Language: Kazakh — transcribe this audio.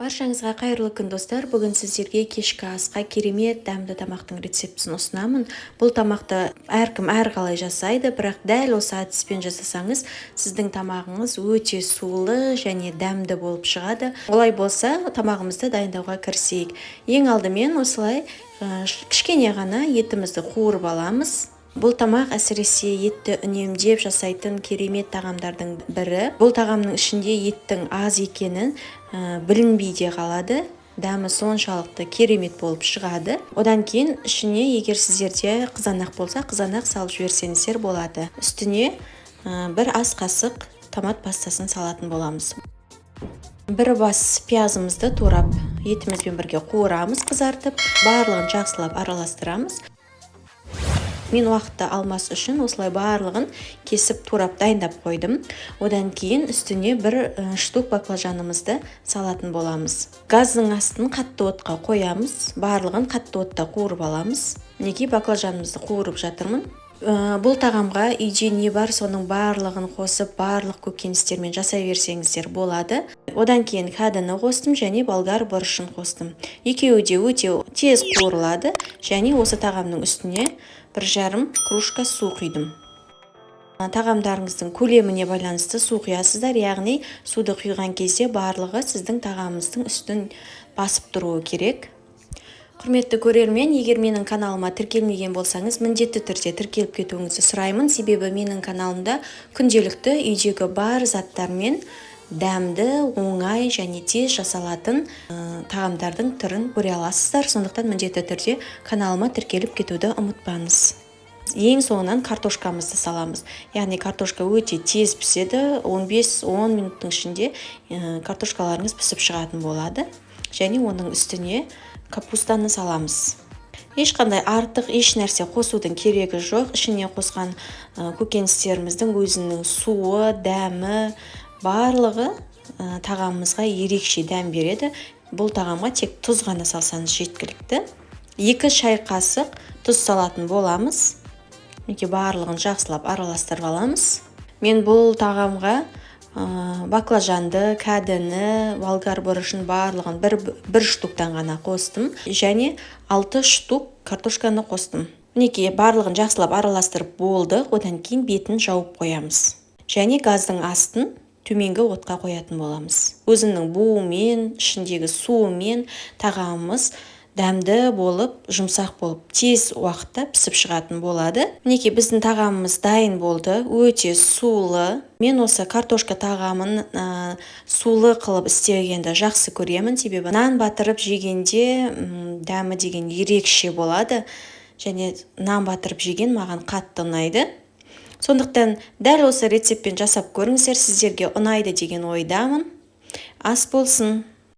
Баршаңызға қайырлы күн достар. Бүгін сіздерге кешкі асқа керемет дәмді тамақтың рецептісін ұсынамын. Бұл тамақты әркім әрқалай жасайды, бірақ дәл осы әдіспен жасасаңыз, сіздің тамағыңыз өте сулы және дәмді болып шығады. Олай болса, тамағымызды дайындауға кірісейік. Ең алдымен осылай кішкене ғана етімізді қуырып аламыз. Бұл тамақ әсіресе етті үнемдеп жасайтын керемет тағамдардың бірі. Бұл тағамның ішінде еттің аз екенін білінбей де қалады. Дәмі соншалықты керемет болып шығады. Одан кейін ішіне егер сіздерде қызанақ болса, қызанақ салып жіберсеңіздер болады. Үстіне бір ас қасық томат пастасын салатын боламыз. Бір бас пиязымызды турап етімізбен бірге қуырамыз, қызартып, барлығын жақсылап араластырамыз. Мен уақытты алмас үшін осылай барлығын кесіп турап дайындап қойдым. Одан кейін үстіне бір штук баклажанымызды салатын боламыз. Газдың астын қатты отқа қоямыз. Барлығын қатты отта қуырып аламыз. Неге баклажанымызды қуырып жатырмын? Бұл тағамға үйде не бар, соның барлығын қосып, барлық көкөністермен жасай берсеңіздер болады. Одан кейін кәдіні қостым және болгар бұрышын қостым. Екеуі де өте тез қуырылады және осы тағамның үстіне 1,5 кружка су құйдым. Тағамдарыңыздың көлеміне байланысты су құясыздар, яғни суды құйған кезде барлығы сіздің тағамыңыздың үстін басып тұруы керек. Құрметті көрермен, егер менің каналыма тіркелмеген болсаңыз, міндетті түрде тіркеліп кетуіңізді сұраймын. Себебі менің каналымда күнделікті үйдегі бар заттармен дәмді, оңай және тез жасалатын тағамдардың түрін көре аласыздар. Сондықтан міндетті түрде каналыма тіркеліп кетуді ұмытпаңыз. Ең соңынан картошкамызды саламыз. Яғни картошка өте тез піседі, 15-10 минуттың ішінде картошкаларыңыз пісіп шығатын болады. Және оның үстіне капустаны саламыз. Ешқандай артық еш нәрсе қосудың керегі жоқ. Ішіне қосқан көкөністеріміздің өзінің суы, дәмі, барлығы тағамымызға ерекше дәм береді. Бұл тағамға тек тұз ғана салсаңыз жеткілікті. 2 шай қасық тұз салатын боламыз. Барлығын жақсылап араластырып аламыз. Мен бұл тағамға баклажанды, кәдіні, болгар бұрышын барлығын бір штуктан ғана қостым. Және 6 штук картошканы қостым. Барлығын жақсылап араластырып болды. Одан кейін бетін жауып қоямыз. Және газдың астын төменгі отқа қоятын боламыз. Өзінің буымен, ішіндегі суымен тағамымыз дәмді болып, жұмсақ болып, тез уақытта пісіп шығатын болады. Біздің тағамымыз дайын болды, өте сулы. Мен осы картошка тағамын сулы қылып істегенді жақсы көремін. Себебі нан батырып жегенде дәмі деген ерекше болады. Және нан батырып жеген маған қатты ұнайды. Сондықтан дәл осы рецептпен жасап көріңіздер, сіздерге ұнайды деген ойдамын. Ас болсын.